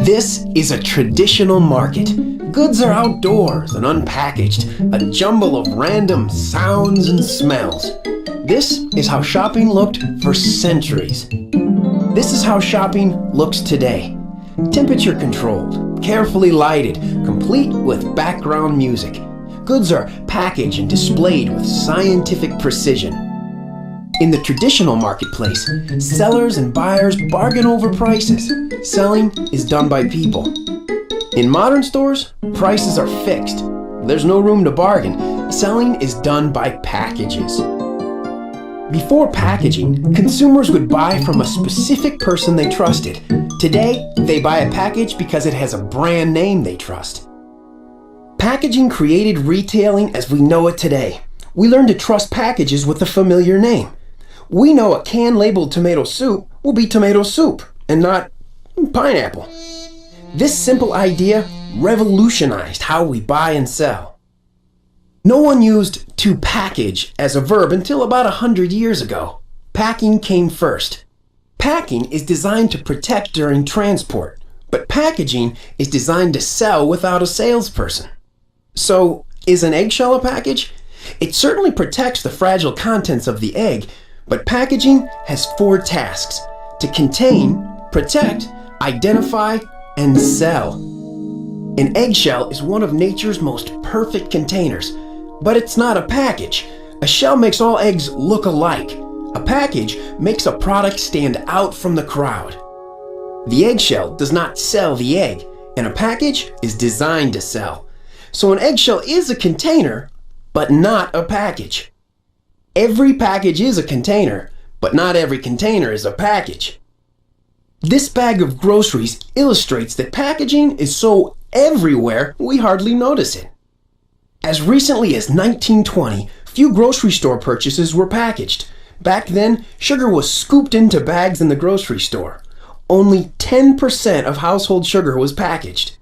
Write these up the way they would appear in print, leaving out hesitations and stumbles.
This is a traditional market. Goods are outdoors and unpackaged, a jumble of random sounds and smells. This is how shopping looked for centuries. This is how shopping looks today. Temperature controlled, carefully lighted, complete with background music. Goods are packaged and displayed with scientific precision. In the traditional marketplace, sellers and buyers bargain over prices. Selling is done by people. In modern stores, prices are fixed. There's no room to bargain. Selling is done by packages. Before packaging, consumers would buy from a specific person they trusted. Today, they buy a package because it has a brand name they trust. Packaging created retailing as we know it today. We learned to trust packages with a familiar name. We know a can labeled tomato soup will be tomato soup and not pineapple. This simple idea revolutionized how we buy and sell. No one used to package as a verb until about 100 years ago. Packing came first. Packing is designed to protect during transport, but packaging is designed to sell without a salesperson. So, is an eggshell a package? It certainly protects the fragile contents of the egg, but packaging has 4 tasks: to contain, protect, identify, and sell. An eggshell is one of nature's most perfect containers, but it's not a package. A shell makes all eggs look alike. A package makes a product stand out from the crowd. The eggshell does not sell the egg, and a package is designed to sell. So an eggshell is a container, but not a package. Every package is a container, but not every container is a package. This bag of groceries illustrates that packaging is so everywhere we hardly notice it. As recently as 1920, few grocery store purchases were packaged. Back then, sugar was scooped into bags in the grocery store. Only 10% of household sugar was packaged.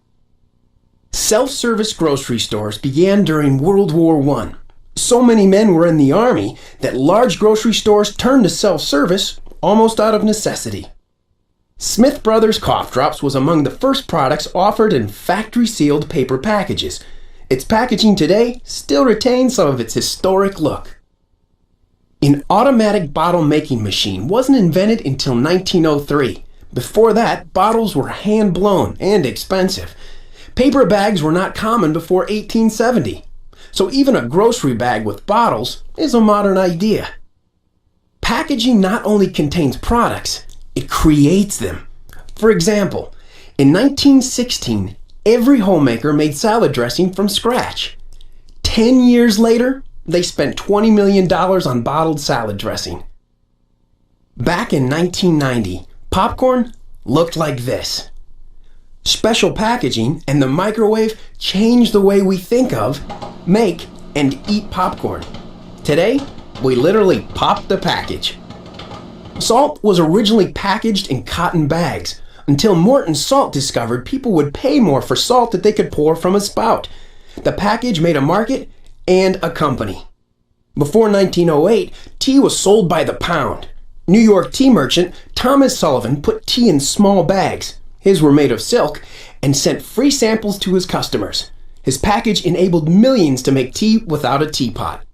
Self-service grocery stores began during World War I. So many men were in the army that large grocery stores turned to self-service almost out of necessity. Smith Brothers Cough Drops was among the first products offered in factory-sealed paper packages. Its packaging today still retains some of its historic look. An automatic bottle-making machine wasn't invented until 1903. Before that, bottles were hand-blown and expensive. Paper bags were not common before 1870. So even a grocery bag with bottles is a modern idea. Packaging not only contains products, it creates them. For example, in 1916, every homemaker made salad dressing from scratch. 10 years later, they spent $20 million on bottled salad dressing. Back in 1990, popcorn looked like this. Special packaging and the microwave changed the way we think of, make, and eat popcorn. Today, we literally pop the package. Salt was originally packaged in cotton bags until Morton Salt discovered people would pay more for salt that they could pour from a spout. The package made a market and a company. Before 1908, tea was sold by the pound. New York tea merchant Thomas Sullivan put tea in small bags. His were made of silk and sent free samples to his customers. His package enabled millions to make tea without a teapot.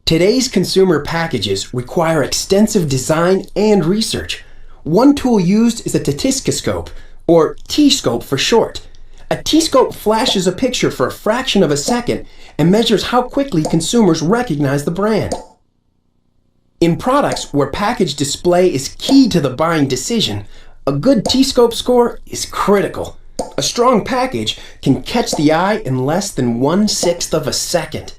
Today's consumer packages require extensive design and research. One tool used is a Tetiscoscope, or T-scope for short. A T-scope flashes a picture for a fraction of a second and measures how quickly consumers recognize the brand. In products where package display is key to the buying decision, a good T-scope score is critical. A strong package can catch the eye in less than 1/6 of a second.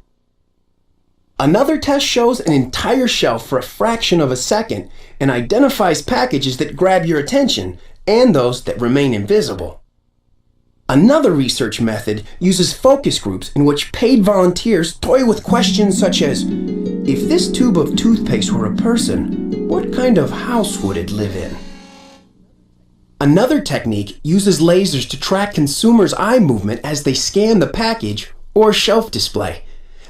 Another test shows an entire shelf for a fraction of a second and identifies packages that grab your attention and those that remain invisible. Another research method uses focus groups in which paid volunteers toy with questions such as, if this tube of toothpaste were a person, what kind of house would it live in? Another technique uses lasers to track consumers' eye movement as they scan the package or shelf display.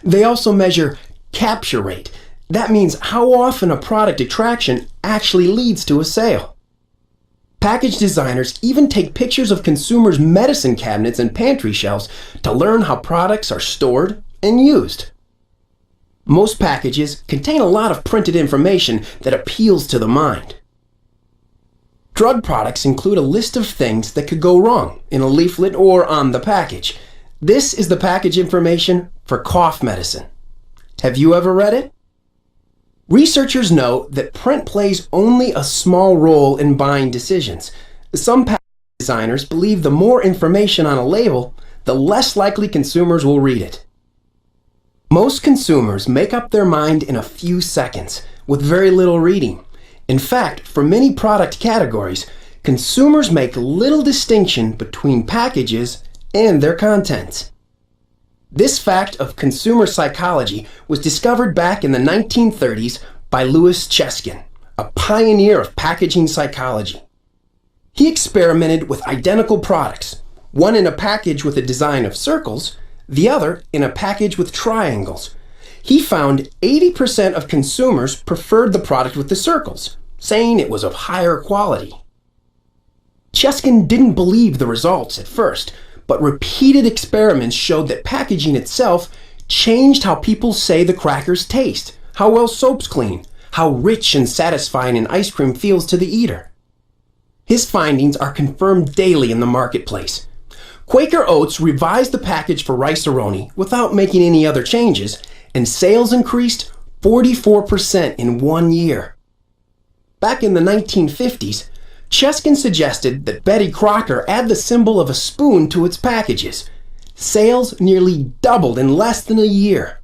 They also measure capture rate. That means how often a product attraction actually leads to a sale. Package designers even take pictures of consumers' medicine cabinets and pantry shelves to learn how products are stored and used. Most packages contain a lot of printed information that appeals to the mind. Drug products include a list of things that could go wrong in a leaflet or on the package. This is the package information for cough medicine. Have you ever read it? Researchers know that print plays only a small role in buying decisions. Some package designers believe the more information on a label, the less likely consumers will read it. Most consumers make up their mind in a few seconds, with very little reading. In fact, for many product categories, consumers make little distinction between packages and their contents. This fact of consumer psychology was discovered back in the 1930s by Louis Cheskin, a pioneer of packaging psychology. He experimented with identical products, one in a package with a design of circles, the other in a package with triangles. He found 80% of consumers preferred the product with the circles, saying it was of higher quality. Cheskin didn't believe the results at first, but repeated experiments showed that packaging itself changed how people say the crackers taste, how well soaps clean, how rich and satisfying an ice cream feels to the eater. His findings are confirmed daily in the marketplace. Quaker Oats revised the package for Rice-A-Roni without making any other changes, and sales increased 44% in 1 year. Back in the 1950s, Cheskin suggested that Betty Crocker add the symbol of a spoon to its packages. Sales nearly doubled in less than a year.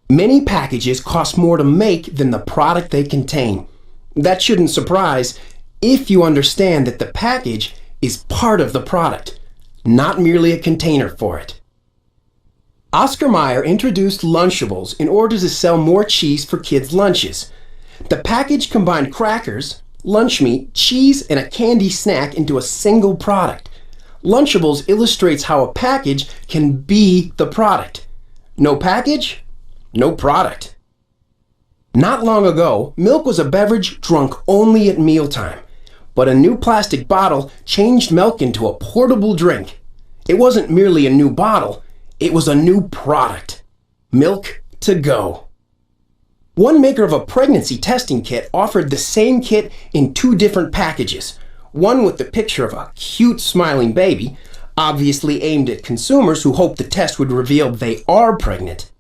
Many packages cost more to make than the product they contain. That shouldn't surprise if you understand that the package is part of the product, not merely a container for it. Oscar Mayer introduced Lunchables in order to sell more cheese for kids' lunches. The package combined crackers, lunch meat, cheese, and a candy snack into a single product. Lunchables illustrates how a package can be the product. No package, no product. Not long ago, milk was a beverage drunk only at mealtime, but a new plastic bottle changed milk into a portable drink. It wasn't merely a new bottle, it was a new product. Milk to go. One maker of a pregnancy testing kit offered the same kit in 2 different packages, one with the picture of a cute smiling baby, obviously aimed at consumers who hoped the test would reveal they are pregnant.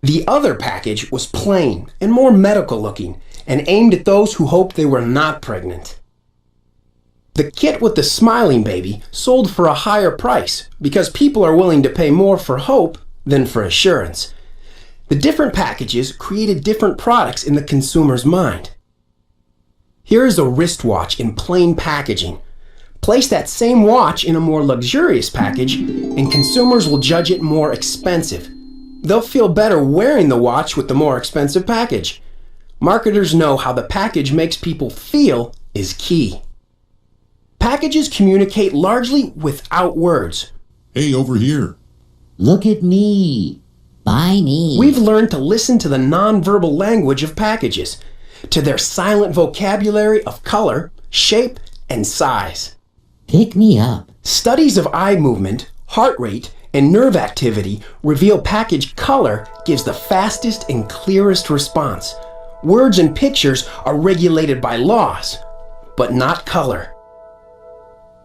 The other package was plain and more medical looking and aimed at those who hoped they were not pregnant. The kit with the smiling baby sold for a higher price because people are willing to pay more for hope than for assurance. The different packages created different products in the consumer's mind. Here is a wristwatch in plain packaging. Place that same watch in a more luxurious package, and consumers will judge it more expensive. They'll feel better wearing the watch with the more expensive package. Marketers know how the package makes people feel is key. Packages communicate largely without words. Hey, over here. Look at me. Buy me. We've learned to listen to the nonverbal language of packages, to their silent vocabulary of color, shape, and size. Pick me up. Studies of eye movement, heart rate, and nerve activity reveal package color gives the fastest and clearest response. Words and pictures are regulated by laws, but not color.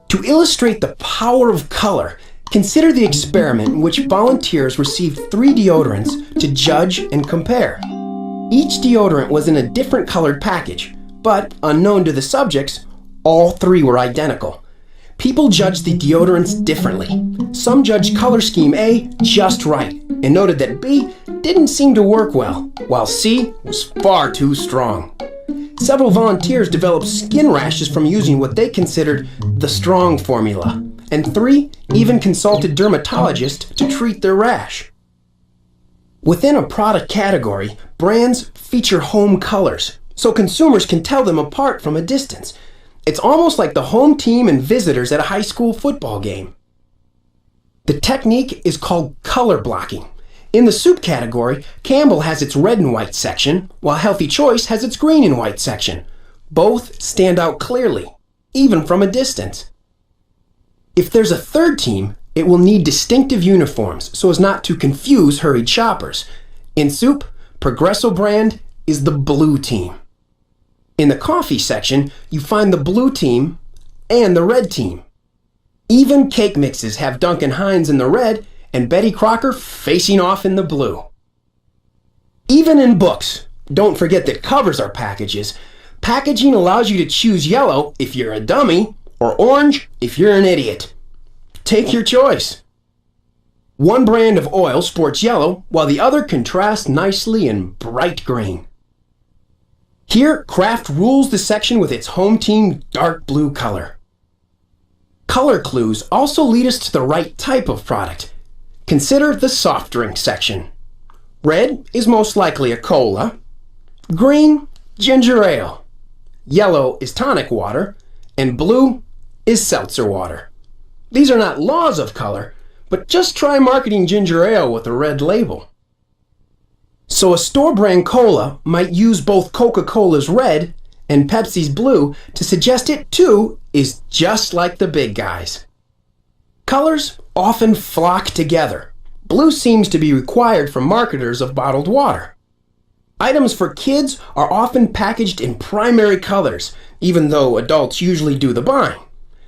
To illustrate the power of color, consider the experiment in which volunteers received 3 deodorants to judge and compare. Each deodorant was in a different colored package, but unknown to the subjects, all 3 were identical. People judged the deodorants differently. Some judged color scheme A just right and noted that B didn't seem to work well, while C was far too strong. Several volunteers developed skin rashes from using what they considered the strong formula, and 3 even consulted dermatologists to treat their rash. Within a product category, brands feature home colors, so consumers can tell them apart from a distance. It's almost like the home team and visitors at a high school football game. The technique is called color blocking. In the soup category, Campbell has its red and white section, while Healthy Choice has its green and white section. Both stand out clearly, even from a distance. If there's a third team, it will need distinctive uniforms so as not to confuse hurried shoppers. In soup, Progresso brand is the blue team. In the coffee section, you find the blue team and the red team. Even cake mixes have Duncan Hines in the red and Betty Crocker facing off in the blue. Even in books, don't forget that covers are packages. Packaging allows you to choose yellow if you're a dummy or orange if you're an idiot. Take your choice. One brand of oil sports yellow while the other contrasts nicely in bright green. Here, Kraft rules the section with its home team dark blue color. Color clues also lead us to the right type of product. Consider the soft drink section. Red is most likely a cola. Green, ginger ale. Yellow is tonic water. And blue is seltzer water. These are not laws of color, but just try marketing ginger ale with a red label. So a store brand cola might use both Coca-Cola's red and Pepsi's blue to suggest it too is just like the big guys. Colors often flock together. Blue seems to be required for marketers of bottled water. Items for kids are often packaged in primary colors, even though adults usually do the buying.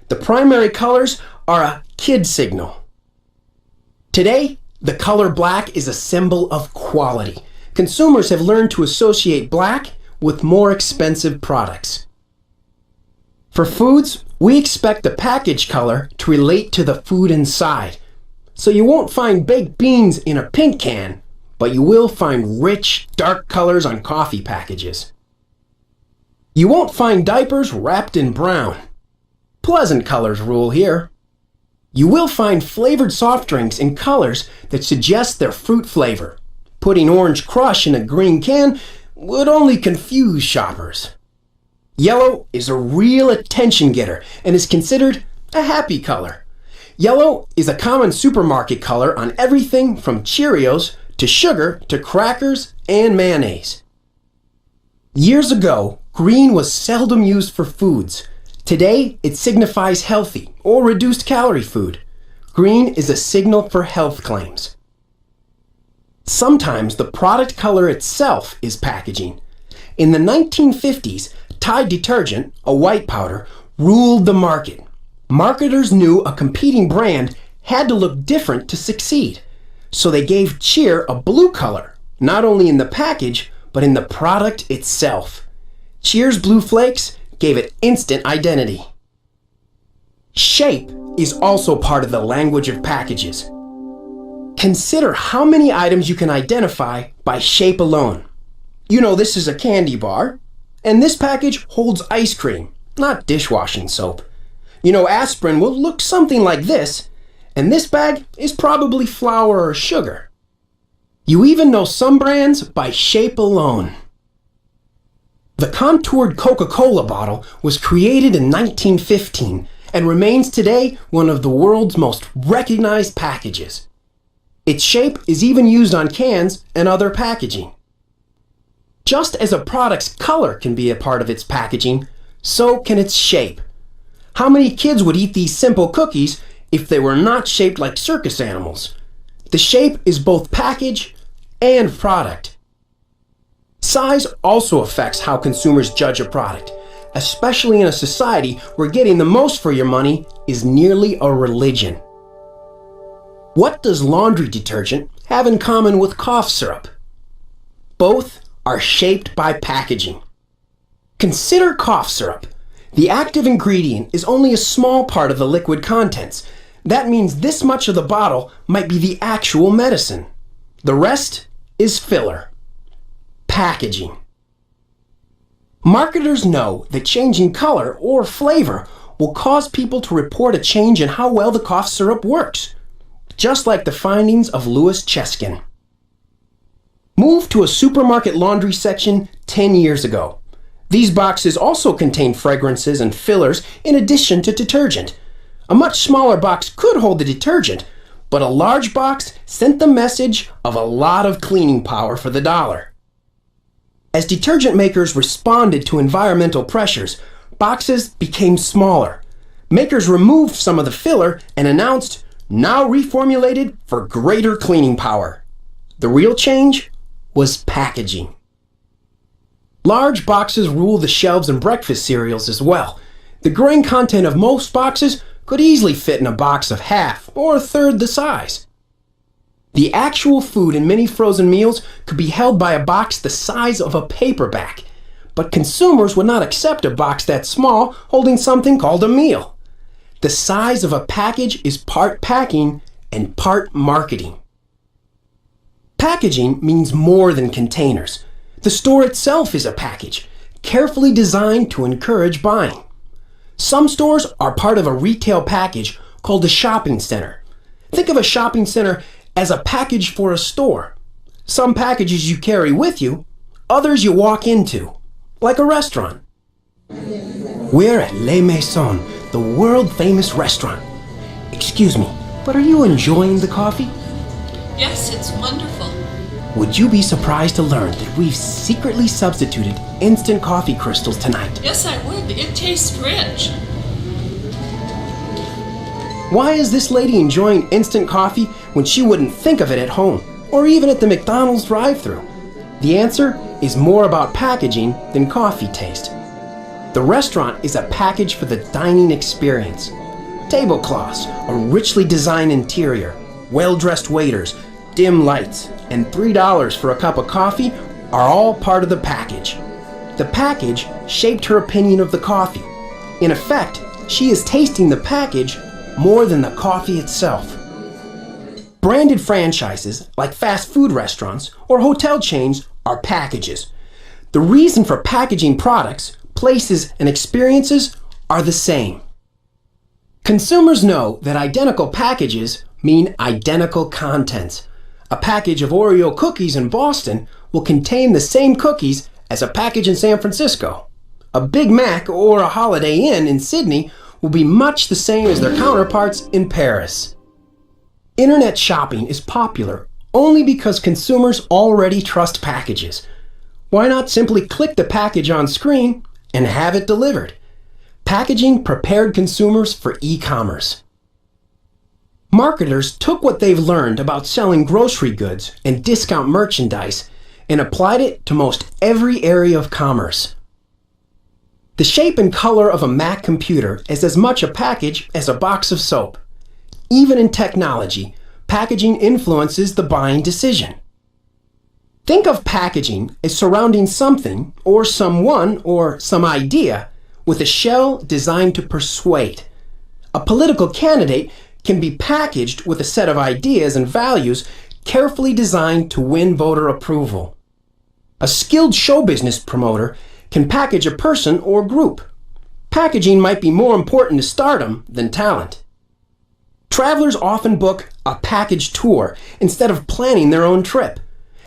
The primary colors are a kid signal. Today, the color black is a symbol of quality. Consumers have learned to associate black with more expensive products. For foods, we expect the package color to relate to the food inside. So you won't find baked beans in a pink can, but you will find rich, dark colors on coffee packages. You won't find diapers wrapped in brown. Pleasant colors rule here. You will find flavored soft drinks in colors that suggest their fruit flavor. Putting Orange Crush in a green can would only confuse shoppers. Yellow is a real attention getter and is considered a happy color. Yellow is a common supermarket color on everything from Cheerios to sugar to crackers and mayonnaise. Years ago, green was seldom used for foods. Today, it signifies healthy or reduced calorie food. Green is a signal for health claims. Sometimes the product color itself is packaging. In the 1950s, Tide detergent, a white powder, ruled the market. Marketers knew a competing brand had to look different to succeed, so they gave Cheer a blue color, not only in the package, but in the product itself. Cheer's Blue Flakes gave it instant identity. Shape is also part of the language of packages. Consider how many items you can identify by shape alone. You know this is a candy bar, and this package holds ice cream, not dishwashing soap. You know aspirin will look something like this, and this bag is probably flour or sugar. You even know some brands by shape alone. The contoured Coca-Cola bottle was created in 1915 and remains today one of the world's most recognized packages. Its shape is even used on cans and other packaging. Just as a product's color can be a part of its packaging, so can its shape. How many kids would eat these simple cookies if they were not shaped like circus animals? The shape is both package and product. Size also affects how consumers judge a product, especially in a society where getting the most for your money is nearly a religion. What does laundry detergent have in common with cough syrup? Both are shaped by packaging. Consider cough syrup. The active ingredient is only a small part of the liquid contents. That means this much of the bottle might be the actual medicine. The rest is filler. Packaging. Marketers know that changing color or flavor will cause people to report a change in how well the cough syrup works, just like the findings of Louis Cheskin. Move to a supermarket laundry section 10 years ago. These boxes also contain fragrances and fillers in addition to detergent. A much smaller box could hold the detergent, but a large box sent the message of a lot of cleaning power for the dollar. As detergent makers responded to environmental pressures, boxes became smaller. Makers removed some of the filler and announced, now reformulated for greater cleaning power. The real change was packaging. Large boxes rule the shelves in breakfast cereals as well. The grain content of most boxes could easily fit in a box of half or a third the size. The actual food in many frozen meals could be held by a box the size of a paperback, but consumers would not accept a box that small holding something called a meal. The size of a package is part packing and part marketing. Packaging means more than containers. The store itself is a package, carefully designed to encourage buying. Some stores are part of a retail package called a shopping center. Think of a shopping center as a package for a store. Some packages you carry with you, others you walk into, like a restaurant. We're at Les Maisons, the world-famous restaurant. Excuse me, but are you enjoying the coffee? Yes, it's wonderful. Would you be surprised to learn that we've secretly substituted instant coffee crystals tonight? Yes, I would. It tastes rich. Why is this lady enjoying instant coffee when she wouldn't think of it at home, or even at the McDonald's drive-thru? The answer is more about packaging than coffee taste. The restaurant is a package for the dining experience. Tablecloths, a richly designed interior, well-dressed waiters, dim lights, and $3 for a cup of coffee are all part of the package. The package shaped her opinion of the coffee. In effect, she is tasting the package more than the coffee itself. Branded franchises, like fast food restaurants or hotel chains, are packages. The reason for packaging products, places, and experiences are the same. Consumers know that identical packages mean identical contents. A package of Oreo cookies in Boston will contain the same cookies as a package in San Francisco. A Big Mac or a Holiday Inn in Sydney will be much the same as their counterparts in Paris. Internet shopping is popular only because consumers already trust packages. Why not simply click the package on screen and have it delivered? Packaging prepared consumers for e-commerce. Marketers took what they've learned about selling grocery goods and discount merchandise and applied it to most every area of commerce. The shape and color of a Mac computer is as much a package as a box of soap. Even in technology, packaging influences the buying decision. Think of packaging as surrounding something or someone or some idea with a shell designed to persuade. A political candidate can be packaged with a set of ideas and values carefully designed to win voter approval. A skilled show business promoter can package a person or group. Packaging might be more important to stardom than talent. Travelers often book a package tour instead of planning their own trip.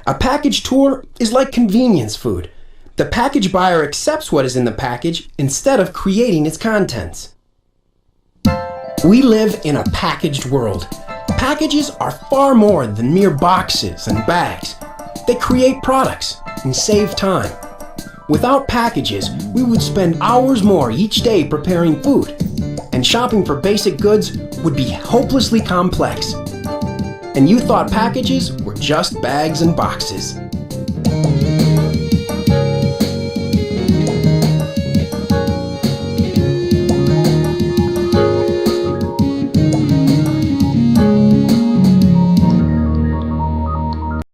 A package tour is like convenience food. The package buyer accepts what is in the package instead of creating its contents. We live in a packaged world. Packages are far more than mere boxes and bags. They create products and save time. Without packages, we would spend hours more each day preparing food, and shopping for basic goods would be hopelessly complex. And you thought packages were just bags and boxes.